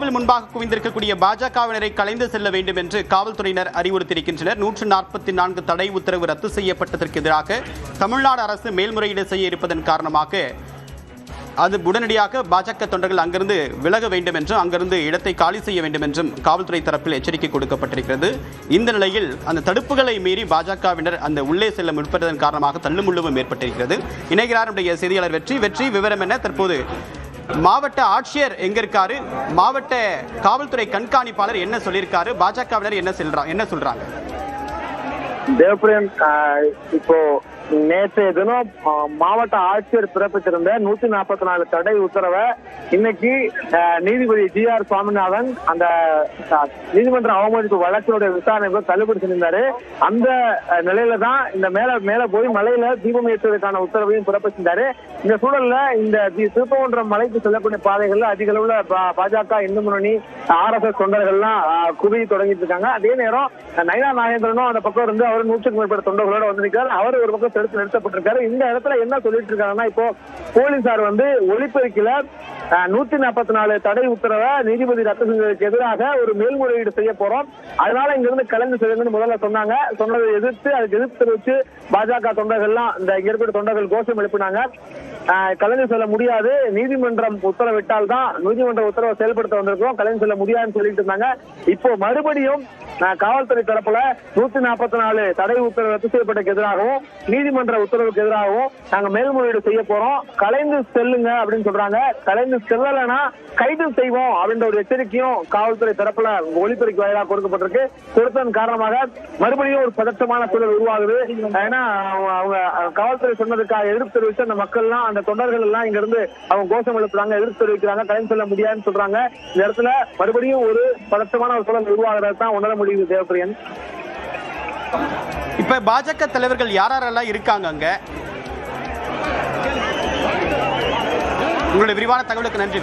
வாசல் முன்பாக குவிந்திருக்கக்கூடிய பாஜகவினரை கலைந்து செல்ல வேண்டும் என்று காவல்துறையினர் அறிவுறுத்தியிருக்கின்றனர். 144 தடை உத்தரவு ரத்து செய்யப்பட்டதற்கு எதிராக தமிழ்நாடு அரசு மேல்முறையீடு செய்ய இருப்பதன் காரணமாக அது உடனடியாக பாஜக தொண்டர்கள் அங்கிருந்து விலக வேண்டும் என்றும் அங்கிருந்து இடத்தை காலி செய்ய வேண்டும் என்றும் காவல்துறை தரப்பில் எச்சரிக்கை கொடுக்கப்பட்டிருக்கிறது. இந்த நிலையில் அந்த தடுப்புகளை மீறி பாஜகவினர் அந்த உள்ளே செல்ல முற்பட்டதன் காரணமாக தள்ளுமுள்ளும் ஏற்பட்டிருக்கிறது. இணைகிறார் நம்முடைய செய்தியாளர் வெற்றி விவரம் என்ன? தற்போது மாவட்ட ஆட்சியர் எங்க இருக்காரு? மாவட்ட காவல்துறை கண்காணிப்பாளர் என்ன சொல்லியிருக்காரு? பாஜகவினர் என்ன சொல்றாங்க? தேவபிரியன், இப்போ நேற்றைய தினம் மாவட்ட ஆட்சியர் பிறப்பித்திருந்த 144 தடை உத்தரவை இன்னைக்கு நீதிபதி GR சுவாமிநாதன் அந்த நீதிமன்ற அவமதிப்பு வழக்கினுடைய விசாரணை தள்ளுபடி செஞ்சிருந்தாரு. அந்த நிலையில தான் இந்த மேல போய் மலையில தீபம் ஏற்றுவதற்கான உத்தரவையும் பிறப்பிச்சிருந்தாரு. இந்த சூழல்ல இந்த திருப்பரங்குன்றம் மலைக்கு செல்லக்கூடிய பாதைகள்ல அதிக அளவுல பாஜக, இந்து முன்னணி, RSS தொண்டர்கள்லாம் குவிய தொடங்கிட்டு இருக்காங்க. அதே நேரம் நயினா நாகேந்திரனும் அந்த பக்கம் இருந்து அவர் 100க்கும் மேற்பட்ட தொண்டர்களோட வந்திருக்காரு. அவர் ஒரு பக்கம் தடுத்து நிறுத்தப்பட்டிருக்காரு. இந்த இடத்துல என்ன சொல்லிட்டு இருக்காங்கன்னா, இப்போ போலீசார் ஒளிப்பெருக்கில 144 தடை உத்தரவை நீதிபதி ரத்து செஞ்சதுக்கு எதிராக ஒரு மேல்முறையீடு செய்ய போறோம், அதனால இங்க இருந்து கலந்து செய்யுங்கன்னு முதல்ல சொன்னதை எதிர்த்து அதுக்கு எதிர்த்து தெரிவிச்சு பாஜக தொண்டர்கள்லாம் இந்த இங்க இருக்கிற தொண்டர்கள் கோஷம் எழுப்பினாங்க. கலந்து செல்ல முடியாது, நீதிமன்றம் உத்தரவிட்டால் தான் நீதிமன்ற உத்தரவை செயல்படுத்த வந்திருக்கோம், கலந்து செல்ல முடியாதுன்னு சொல்லிட்டு இருந்தாங்க. இப்போ மறுபடியும் காவல்துறை தரப்புல 144 தடை உத்தரவு ரத்து செய்யப்பட்டதுக்கு எதிராகவும் நீதிமன்ற உத்தரவுக்கு எதிராகவும் நாங்க மேல்முறையீடு செய்ய போறோம், கலைந்து செல்லுங்க அப்படின்னு சொல்றாங்க. கலைந்து செல்லலைன்னா கைது செய்வோம் அப்படின்ற ஒரு எச்சரிக்கையும் காவல்துறை தரப்புல ஒளிபெருக்கி வாயிலாக கொடுக்கப்பட்டிருக்கு. கொடுத்ததன் காரணமாக மறுபடியும் ஒரு பதற்றமான சூழல் உருவாகுது. ஏன்னா அவங்க காவல்துறை சொன்னதுக்காக எதிர்ப்பு தெரிவித்து அந்த மக்கள்லாம், அந்த தொண்டர்கள் எல்லாம் இங்க இருந்து அவங்க கோஷம் எழுப்புறாங்க, எதிர்ப்பு தெரிவிக்கிறாங்க, கலைந்து செல்ல முடியாதுன்னு சொல்றாங்க. இந்த இடத்துல மறுபடியும் ஒரு பதற்றமான ஒரு சூழல் உருவாகிறது தான் உணர முடியுது. தேவபிரியன், இப்ப பாஜக தலைவர்கள் யாரெல்லாம் இருக்காங்க அங்க? உங்களுடைய விரிவான தகவலுக்கு நன்றி.